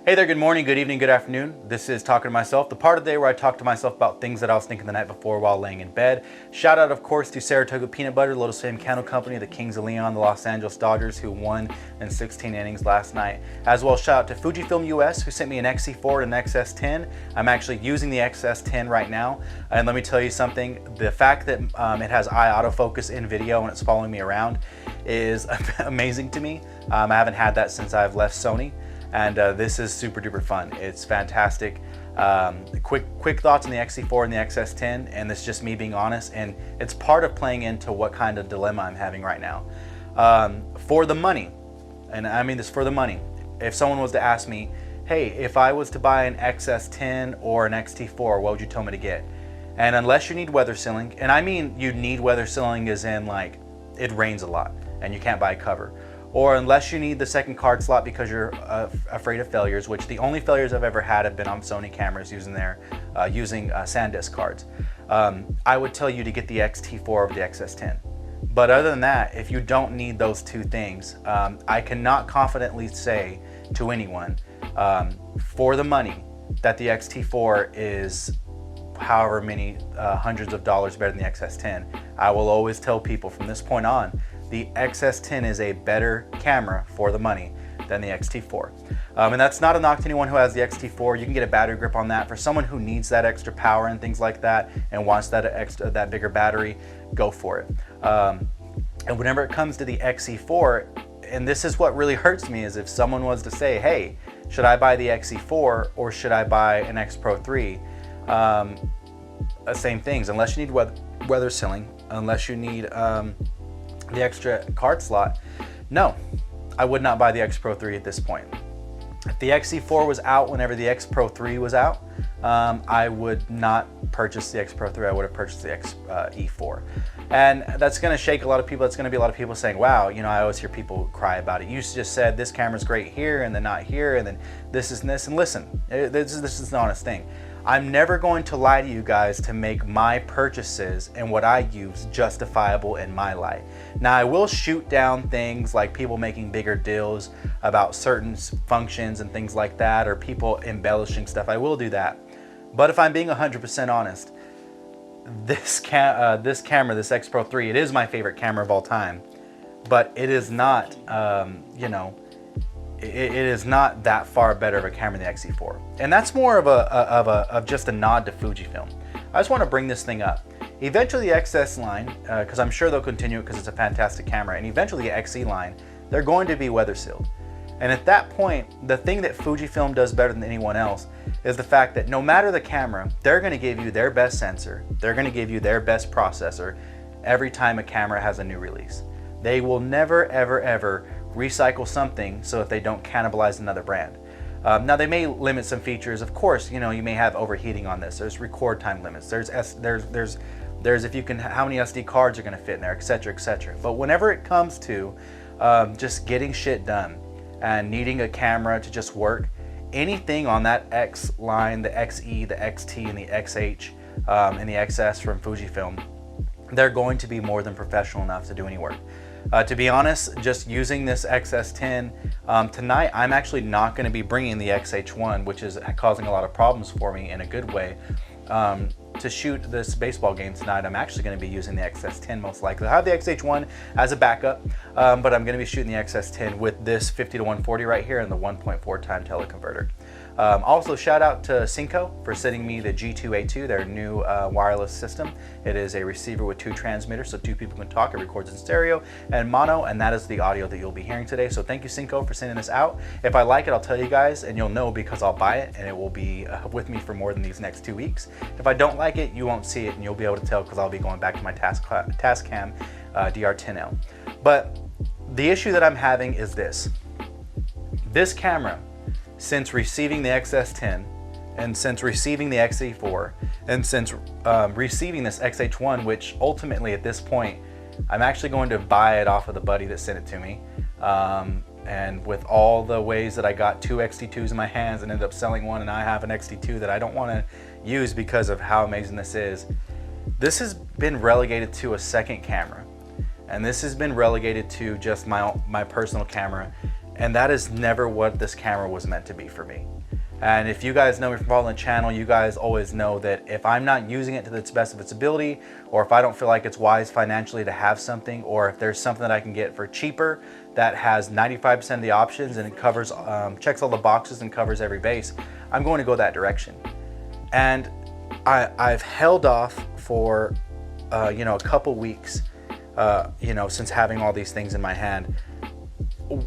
Hey there, good morning, good evening, good afternoon. This is Talking to Myself, the part of the day where I talk to myself about things that I was thinking the night before while laying in bed. Shout out, of course, to Saratoga Peanut Butter, Lotus Flame Candle Company, the Kings of Leon, the Los Angeles Dodgers, who won in 16 innings last night. As well, shout out to Fujifilm US, who sent me an XC4 and an XS10. I'm actually using the XS10 right now. And let me tell you something, the fact that it has eye autofocus in video and it's following me around is amazing to me. I haven't had that since I've left Sony. And this is super duper fun. It's fantastic. Quick thoughts on the XC4 and the XS10, and this is just me being honest, and it's part of playing into what kind of dilemma I'm having right now. For the money, and I mean this for the money, if someone was to ask me, hey, if I was to buy an XS10 or an XT4, what would you tell me to get? And unless you need weather sealing, and I mean you need weather sealing as in like it rains a lot and you can't buy a cover, or unless you need the second card slot because you're afraid of failures, which the only failures I've ever had have been on Sony cameras using SanDisk cards. I would tell you to get the XT4 over the XS10. But other than that, if you don't need those two things, I cannot confidently say to anyone for the money that the XT4 is however many hundreds of dollars better than the XS10. I will always tell people from this point on, the XS10 is a better camera for the money than the XT4. And that's not a knock to anyone who has the XT4. You can get a battery grip on that. For someone who needs that extra power and things like that and wants that bigger battery, go for it. And whenever it comes to the XE4, and this is what really hurts me, is if someone was to say, hey, should I buy the XE4 or should I buy an X Pro 3? Same things, unless you need weather sealing, unless you need the extra card slot, no, I would not buy the X Pro 3 at this point. If the XE4 was out whenever the X Pro 3 was out, I would not purchase the X Pro 3, I would have purchased the E4. And that's gonna shake a lot of people. It's gonna be a lot of people saying, wow, you know, I always hear people cry about it. You just said this camera's great here and then not here, and then this is this. And listen, this is the honest thing. I'm never going to lie to you guys to make my purchases and what I use justifiable in my light. Now, I will shoot down things like people making bigger deals about certain functions and things like that, or people embellishing stuff. I will do that. But if I'm being 100% honest, this camera, this X Pro 3, it is my favorite camera of all time, but it is not, it is not that far better of a camera than the XE4. And that's more of just a nod to Fujifilm. I just want to bring this thing up. Eventually the XS line, because I'm sure they'll continue it because it's a fantastic camera, and eventually the XE line, they're going to be weather sealed. And at that point, the thing that Fujifilm does better than anyone else is the fact that no matter the camera, they're going to give you their best sensor, they're going to give you their best processor every time a camera has a new release. They will never, ever, ever recycle something so that they don't cannibalize another brand. Now they may limit some features. Of course, you know, you may have overheating on this. There's record time limits. There's if you can, how many SD cards are going to fit in there, etc., etc. But whenever it comes to just getting shit done and needing a camera to just work, anything on that X line, the XE, the XT, and the XH, and the XS from Fujifilm, they're going to be more than professional enough to do any work. To be honest, just using this XS10, tonight I'm actually not going to be bringing the XH1, which is causing a lot of problems for me in a good way. To shoot this baseball game tonight, I'm actually going to be using the XS10 most likely. I have the XH1 as a backup, but I'm going to be shooting the XS10 with this 50 to 140 right here and the 1.4 time teleconverter. Also, shout out to SYNCO for sending me the G2A2, their new wireless system. It is a receiver with 2 transmitters, so 2 people can talk. It records in stereo and mono, and that is the audio that you'll be hearing today. So thank you, SYNCO, for sending this out. If I like it, I'll tell you guys, and you'll know because I'll buy it, and it will be with me for more than these next 2 weeks. If I don't like it, you won't see it, and you'll be able to tell because I'll be going back to my Tascam DR10L. But the issue that I'm having is this. This camera, since receiving the XS10 and since receiving the XE4 and since receiving this XH1, which ultimately at this point I'm actually going to buy it off of the buddy that sent it to me, and with all the ways that I got 2 XT2s in my hands and ended up selling one, and I have an XT2 that I don't want to use because of how amazing this is, this has been relegated to a second camera, and this has been relegated to just my personal camera. And that is never what this camera was meant to be for me. And if you guys know me from following the channel, you guys always know that if I'm not using it to the best of its ability, or if I don't feel like it's wise financially to have something, or if there's something that I can get for cheaper that has 95% of the options and it covers, checks all the boxes and covers every base, I'm going to go that direction. And I've held off for, you know, a couple weeks, you know, since having all these things in my hand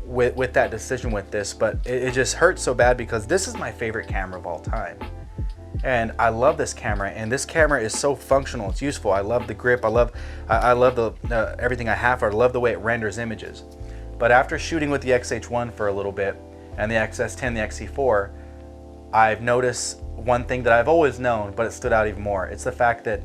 with that decision with this, but it just hurts so bad because this is my favorite camera of all time. And I love this camera, and this camera is so functional, it's useful. I love the grip, I love the everything I have. I love the way it renders images. But after shooting with the XH1 for a little bit and the S10, the XE4, I've noticed one thing that I've always known, but it stood out even more. It's the fact that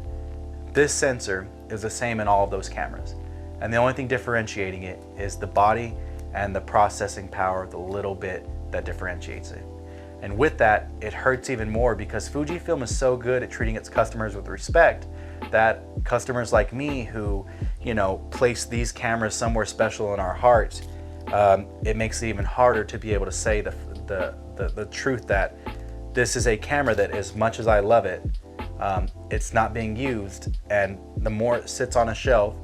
this sensor is the same in all of those cameras. And the only thing differentiating it is the body and the processing power, the little bit that differentiates it. And with that, it hurts even more because Fujifilm is so good at treating its customers with respect that customers like me who, you know, place these cameras somewhere special in our hearts, it makes it even harder to be able to say the truth that this is a camera that, as much as I love it, it's not being used. And the more it sits on a shelf,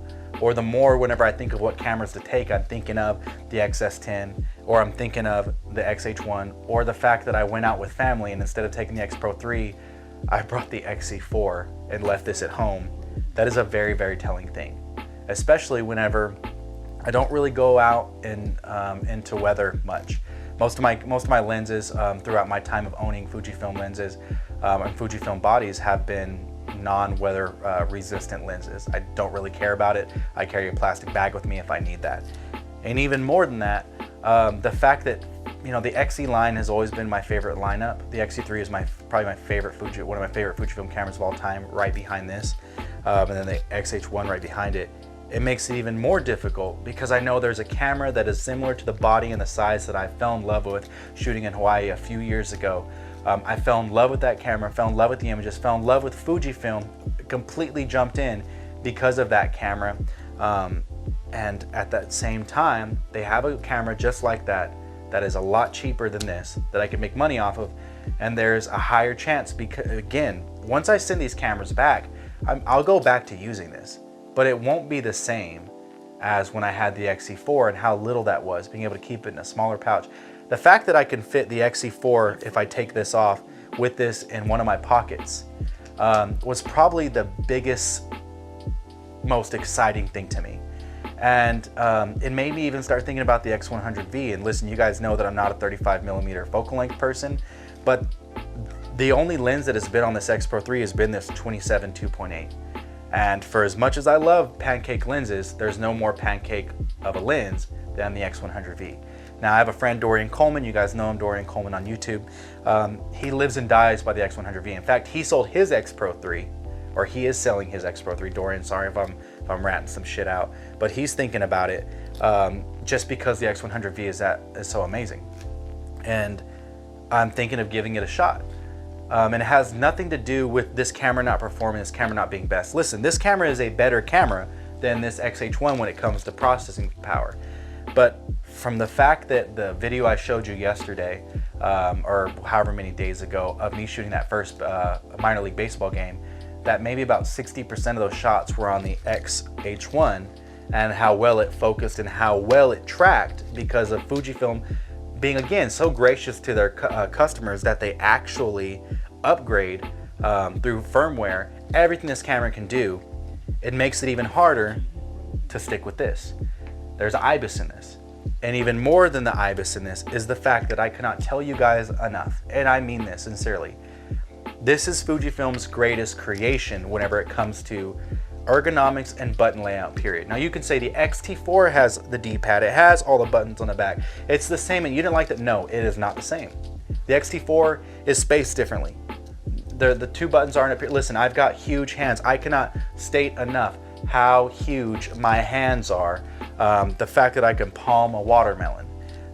or the more whenever I think of what cameras to take, I'm thinking of the S10, or I'm thinking of the XH1, or the fact that I went out with family and instead of taking the X Pro 3, I brought the XE4 and left this at home. That is a very, very telling thing, especially whenever I don't really go out into weather much. Most of my lenses throughout my time of owning Fujifilm lenses and Fujifilm bodies have been non-weather resistant lenses. I don't really care about it. I carry a plastic bag with me if I need that. And even more than that, the fact that, you know, the XE line has always been my favorite lineup. The XE3 is probably my favorite one of my favorite Fujifilm cameras of all time, right behind this, and then the XH1 right behind it. It makes it even more difficult because I know there's a camera that is similar to the body and the size that I fell in love with shooting in Hawaii a few years ago. I fell in love with that camera, fell in love with the images, fell in love with Fujifilm, completely jumped in because of that camera. And at that same time, they have a camera just like that is a lot cheaper than this, that I can make money off of. And there's a higher chance because, again, once I send these cameras back, I'll go back to using this, but it won't be the same as when I had the XE4 and how little that was, being able to keep it in a smaller pouch. The fact that I can fit the XE4, if I take this off, with this in one of my pockets was probably the biggest, most exciting thing to me. And it made me even start thinking about the X100V. And listen, you guys know that I'm not a 35mm focal length person, but the only lens that has been on this X Pro 3 has been this 27 2.8. And for as much as I love pancake lenses, there's no more pancake of a lens than the X100V. Now, I have a friend, Dorian Coleman. You guys know him, Dorian Coleman on YouTube. He lives and dies by the X100V. In fact, he sold his X Pro 3, or he is selling his X Pro 3. Dorian, sorry if I'm ratting some shit out, but he's thinking about it just because the X100V is so amazing. And I'm thinking of giving it a shot. And it has nothing to do with this camera not performing, this camera not being best. Listen, this camera is a better camera than this XH1 when it comes to processing power. But from the fact that the video I showed you yesterday, or however many days ago, of me shooting that first minor league baseball game, that maybe about 60% of those shots were on the XH1, and how well it focused and how well it tracked because of Fujifilm being, again, so gracious to their customers that they actually upgrade through firmware everything this camera can do. It makes it even harder to stick with this. There's IBIS in this. And even more than the IBIS in this is the fact that I cannot tell you guys enough, and I mean this sincerely. This is Fujifilm's greatest creation whenever it comes to ergonomics and button layout, period. Now you can say the X-T4 has the D-pad, it has all the buttons on the back. It's the same, and you didn't like that? No, it is not the same. The X-T4 is spaced differently. The two buttons aren't up here. Listen, I've got huge hands. I cannot state enough how huge my hands are. The fact that I can palm a watermelon.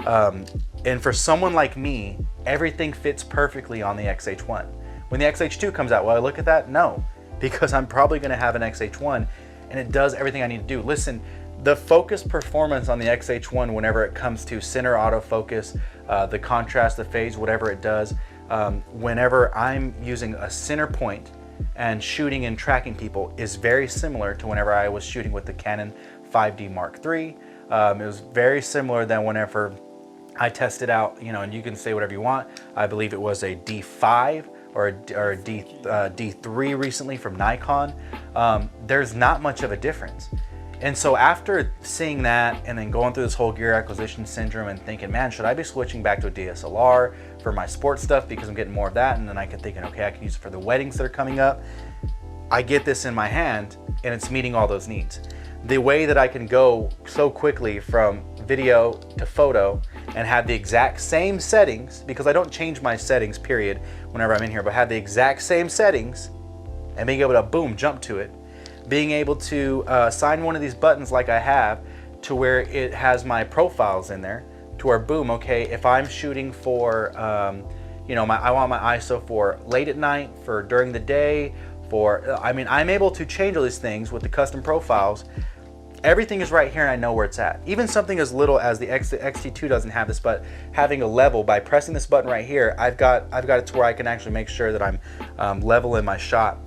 And for someone like me, everything fits perfectly on the XH1. When the XH2 comes out, will I look at that? No, because I'm probably gonna have an XH1 and it does everything I need to do. Listen, The focus performance on the XH1, whenever it comes to center autofocus, the contrast, the phase, whatever it does, whenever I'm using a center point and shooting and tracking people, is very similar to whenever I was shooting with the Canon 5D Mark III. It was very similar than whenever I tested out, you know, and you can say whatever you want. I believe it was a D5 or a D3 recently from Nikon. There's not much of a difference. And so after seeing that and then going through this whole gear acquisition syndrome and thinking, man, should I be switching back to a DSLR for my sports stuff because I'm getting more of that? And then I can thinking, okay, I can use it for the weddings that are coming up. I get this in my hand and it's meeting all those needs. The way that I can go so quickly from video to photo and have the exact same settings, because I don't change my settings, period, whenever I'm in here, but have the exact same settings and being able to, boom, jump to it. Being able to assign one of these buttons like I have to where it has my profiles in there, to where, boom, okay, if I'm shooting for, you know, I want my ISO for late at night, for during the day, for, I mean, I'm able to change all these things with the custom profiles. Everything is right here and I know where it's at. Even something as little as the X-T2 doesn't have this, but having a level, by pressing this button right here, I've got it to where I can actually make sure that I'm level in my shot.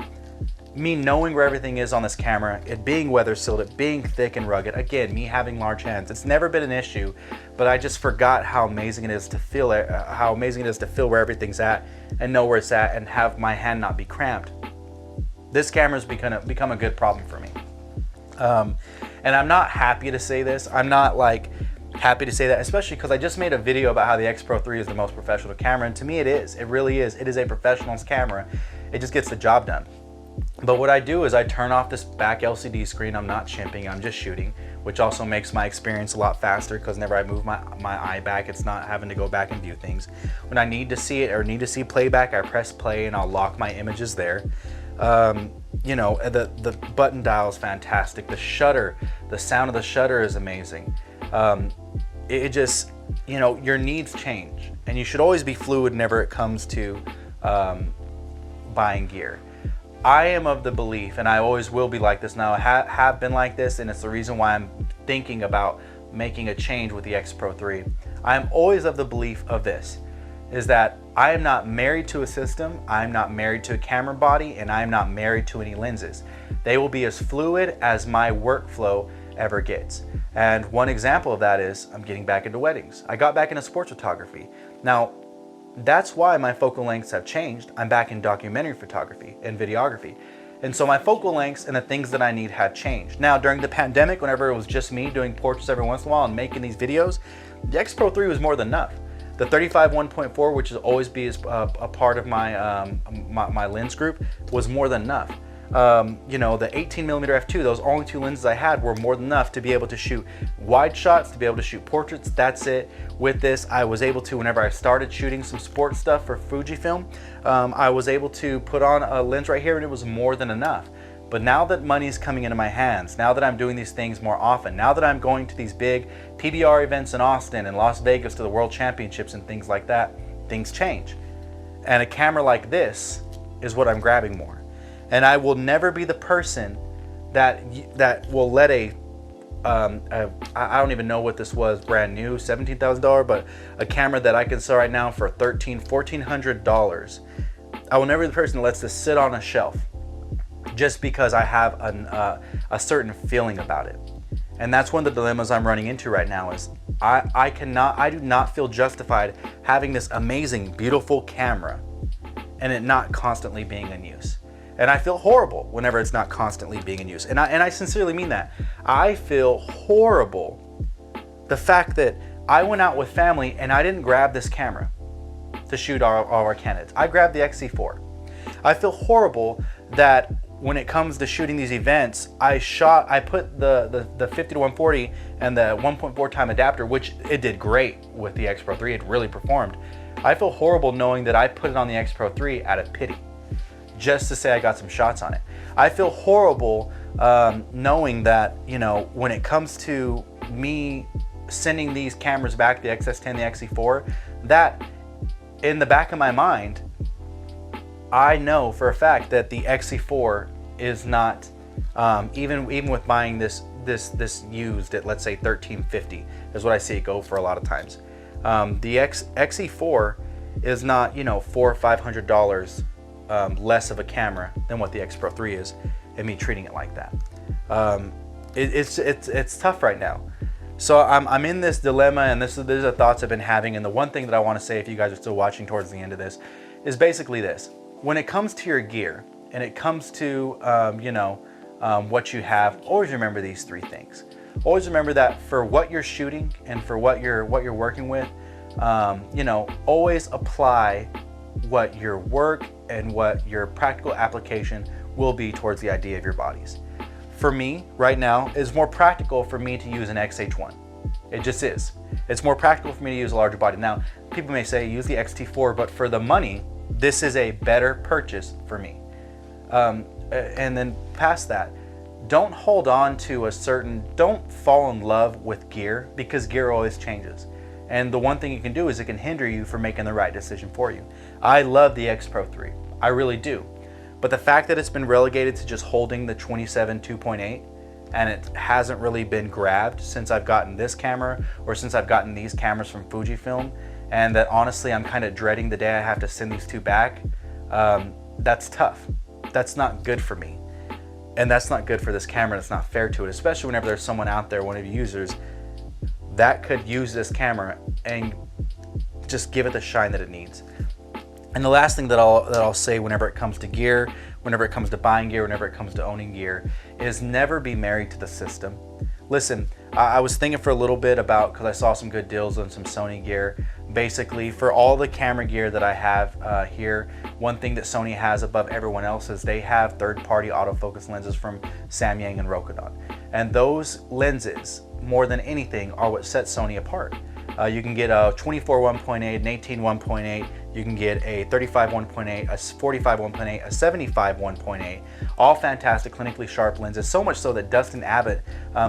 Me knowing where everything is on this camera, it being weather sealed, it being thick and rugged, again, me having large hands, it's never been an issue, but I just forgot how amazing it is to feel it, how amazing it is to feel where everything's at and know where it's at and have my hand not be cramped. This camera's become a good problem for me. And I'm not happy to say this. I'm not like happy to say that, especially because I just made a video about how the X Pro 3 is the most professional camera, and to me it is. It really is. It is a professional's camera. It just gets the job done. But what I do is I turn off this back LCD screen. I'm not chimping, I'm just shooting, which also makes my experience a lot faster because whenever I move my eye back, it's not having to go back and view things. When I need to see it or need to see playback, I press play and I'll lock my images there. You know, the button dial is fantastic. The shutter, the sound of the shutter is amazing. It just, you know, your needs change and you should always be fluid whenever it comes to buying gear. I am of the belief, and I always will be like this now, I have been like this, and it's the reason why I'm thinking about making a change with the X Pro 3. I am always of the belief of this, is that I am not married to a system, I'm not married to a camera body, and I'm not married to any lenses. They will be as fluid as my workflow ever gets. And one example of that is I'm getting back into weddings. I got back into sports photography. Now, that's why my focal lengths have changed. I'm back in documentary photography and videography. And so my focal lengths and the things that I need have changed. Now, during the pandemic, whenever it was just me doing portraits every once in a while and making these videos, the X Pro 3 was more than enough. The 35 1.4, which will always be a part of my, my lens group, was more than enough. You know, the 18mm f2, those only two lenses I had were more than enough to be able to shoot wide shots, to be able to shoot portraits. That's it. With this, I was able to, whenever I started shooting some sports stuff for Fujifilm, I was able to put on a lens right here and it was more than enough. But now that money's coming into my hands, now that I'm doing these things more often, now that I'm going to these big PBR events in Austin and Las Vegas to the World Championships and things like that, things change. And a camera like this is what I'm grabbing more. And I will never be the person that will let I don't even know what this was, brand new, $17,000, but a camera that I can sell right now for $1,400. I will never be the person that lets this sit on a shelf just because I have a certain feeling about it. And that's one of the dilemmas I'm running into right now is I do not feel justified having this amazing, beautiful camera and it not constantly being in use. And I feel horrible whenever it's not constantly being in use. And I sincerely mean that. I feel horrible the fact that I went out with family and I didn't grab this camera to shoot all our candidates. I grabbed the XC4. I feel horrible that when it comes to shooting these events, I put the 50 to 140 and the 1.4 time adapter, which it did great with the X Pro 3. It really performed. I feel horrible knowing that I put it on the X Pro 3 out of pity, just to say I got some shots on it. I feel horrible knowing that, you know, when it comes to me sending these cameras back, the XS10, the XE4, that in the back of my mind, I know for a fact that the XE4 is not, even with buying this this used at, let's say, $1350 is what I see it go for a lot of times. The XE4 is not, you know, $400 or $500 less of a camera than what the X Pro 3 is, and me treating it like that. It's tough right now. So I'm in this dilemma, and these are the thoughts I've been having. And the one thing that I want to say, if you guys are still watching towards the end of this, is basically this: when it comes to your gear and it comes to what you have, always remember these three things. Always remember that for what you're shooting and for what you're working with, always apply what your work and what your practical application will be towards the idea of your bodies. For me, right now, it's more practical for me to use an XH1. It just is. It's more practical for me to use a larger body. Now, people may say use the XT4, but for the money, this is a better purchase for me. And then past that, don't hold on to don't fall in love with gear, because gear always changes. And the one thing it can do is it can hinder you from making the right decision for you. I love the X Pro 3. I really do. But the fact that it's been relegated to just holding the 27 2.8 and it hasn't really been grabbed since I've gotten this camera or since I've gotten these cameras from Fujifilm, and that honestly I'm kind of dreading the day I have to send these two back, that's tough. That's not good for me. And that's not good for this camera. It's not fair to it, especially whenever there's someone out there, one of your users, that could use this camera and just give it the shine that it needs. And the last thing that I'll say whenever it comes to gear, whenever it comes to buying gear, whenever it comes to owning gear, is never be married to the system. Listen, I was thinking for a little bit about, because I saw some good deals on some Sony gear. Basically, for all the camera gear that I have here, one thing that Sony has above everyone else is they have third-party autofocus lenses from Samyang and Rokinon. And those lenses, more than anything, are what sets Sony apart. You can get a 24 1.8, an 18 1.8, you can get a 35 1.8, a 45 1.8, a 75 1.8, all fantastic clinically sharp lenses, so much so that Dustin Abbott,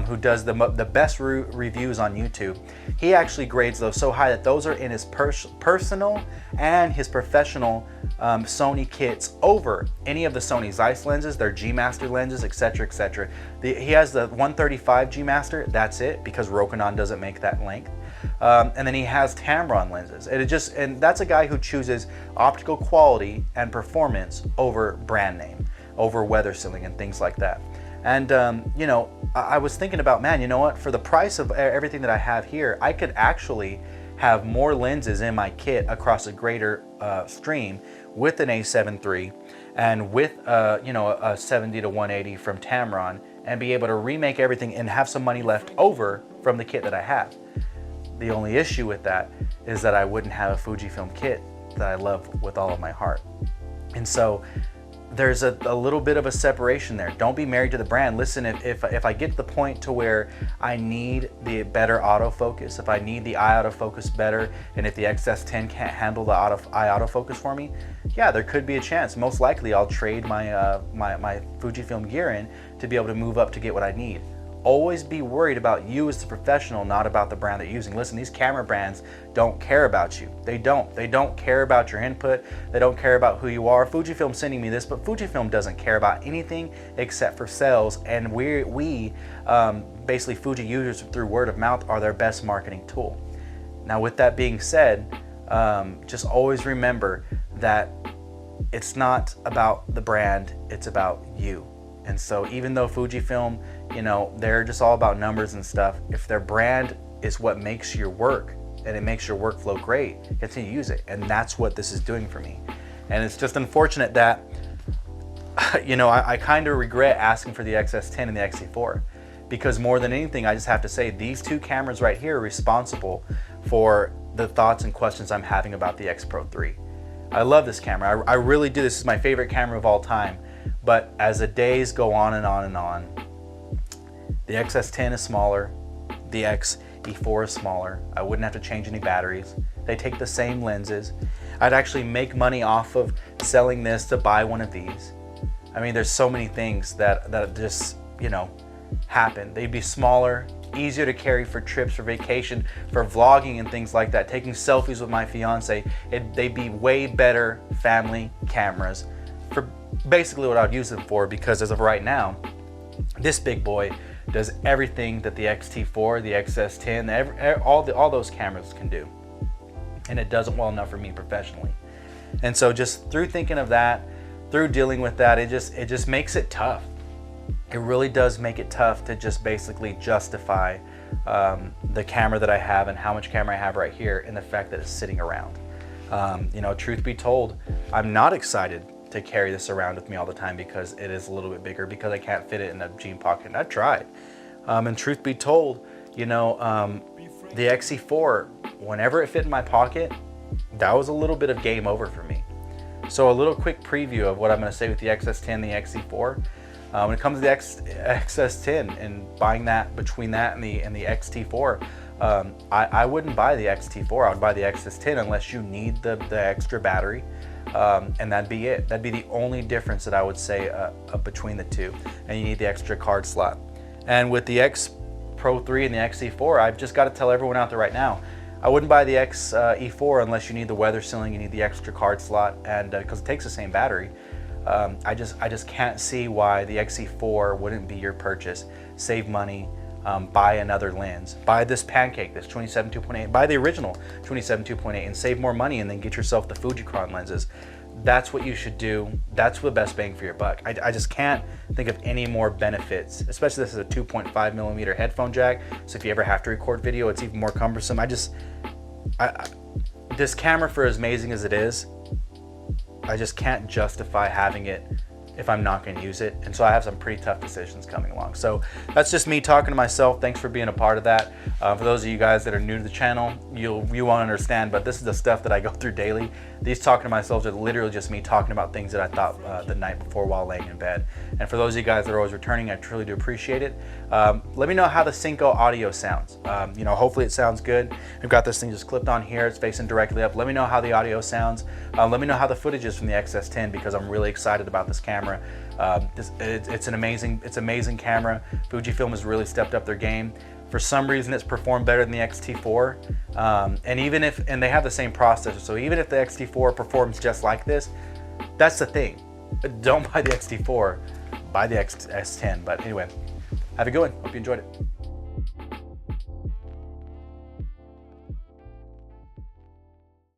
who does the best reviews on YouTube, he actually grades those so high that those are in his personal and his professional Sony kits over any of the Sony Zeiss lenses, their G Master lenses, etc, etc. He has the 135 G Master, that's it, because Rokinon doesn't make that length. And then he has Tamron lenses. And that's a guy who chooses optical quality and performance over brand name, over weather sealing and things like that. And I was thinking about, man, you know what? For the price of everything that I have here, I could actually have more lenses in my kit across a greater stream with an A7 III and with a 70 to 180 from Tamron, and be able to remake everything and have some money left over from the kit that I have. The only issue with that is that I wouldn't have a Fujifilm kit that I love with all of my heart. And so there's a little bit of a separation there. Don't be married to the brand. Listen, if I get to the point to where I need the better autofocus, if I need the eye autofocus better, and if the XS10 can't handle the eye autofocus for me, yeah, there could be a chance. Most likely I'll trade my my Fujifilm gear in to be able to move up to get what I need. Always be worried about you as the professional, not about the brand that you're using. Listen, these camera brands don't care about you. They don't care about your input. They don't care about who you are. Fujifilm's sending me this, but Fujifilm doesn't care about anything except for sales. And we basically, Fuji users through word of mouth are their best marketing tool. Now, with that being said, just always remember that it's not about the brand, it's about you. And so even though Fujifilm, they're just all about numbers and stuff, if their brand is what makes your work and it makes your workflow great, continue to use it. And that's what this is doing for me. And it's just unfortunate that, I kind of regret asking for the XS10 and the XE4, because more than anything, I just have to say these two cameras right here are responsible for the thoughts and questions I'm having about the X Pro 3. I love this camera. I really do. This is my favorite camera of all time. But as the days go on and on and on, the XS10 is smaller, the XE4 is smaller. I wouldn't have to change any batteries. They take the same lenses. I'd actually make money off of selling this to buy one of these. I mean, there's so many things that just, happen. They'd be smaller, easier to carry for trips, for vacation, for vlogging and things like that. Taking selfies with my fiance, they'd be way better family cameras for basically what I'd use them for, because as of right now, this big boy does everything that the X-T4, the XS10, all those cameras can do. And it does it well enough for me professionally. And so just through thinking of that, through dealing with that, it just makes it tough. It really does make it tough to just basically justify the camera that I have and how much camera I have right here and the fact that it's sitting around. You know, truth be told, I'm not excited to carry this around with me all the time because it is a little bit bigger, because I can't fit it in a jean pocket. And I tried. And truth be told, you know, the XE4, whenever it fit in my pocket, that was a little bit of game over for me. So a little quick preview of what I'm going to say with the XS10, the XE4. When it comes to the XS10 and buying that between that and the XT4, I wouldn't buy the XT4. I would buy the XS10 unless you need the extra battery, and that'd be it. That'd be the only difference that I would say between the two. And you need the extra card slot. And with the X Pro 3 and the XE4, I've just got to tell everyone out there right now, I wouldn't buy the XE4 unless you need the weather sealing, you need the extra card slot, and because it takes the same battery. I just can't see why the XE4 wouldn't be your purchase. Save money, buy another lens, buy this pancake, this 27 2.8, buy the original 27 2.8 and save more money, and then get yourself the Fujifilm lenses. That's what you should do. That's the best bang for your buck. I just can't think of any more benefits, especially this is a 2.5 millimeter headphone jack. So if you ever have to record video, it's even more cumbersome. This camera, for as amazing as it is, I just can't justify having it if I'm not going to use it. And so I have some pretty tough decisions coming along. So that's just me talking to myself. Thanks for being a part of that. For those of you guys that are new to the channel, you won't understand, but this is the stuff that I go through daily. These talking to myself are literally just me talking about things that I thought the night before while laying in bed. And for those of you guys that are always returning, I truly do appreciate it. Let me know how the SYNCO audio sounds. You know, hopefully it sounds good. I've got this thing just clipped on here. It's facing directly up. Let me know how the audio sounds. Let me know how the footage is from the XS10, because I'm really excited about this camera. It's an amazing camera. Fujifilm has really stepped up their game. For some reason, it's performed better than the X-T4, and they have the same processor. So even if the X-T4 performs just like this, that's the thing. Don't buy the X-T4, buy the S10. But anyway, have a good one. Hope you enjoyed it.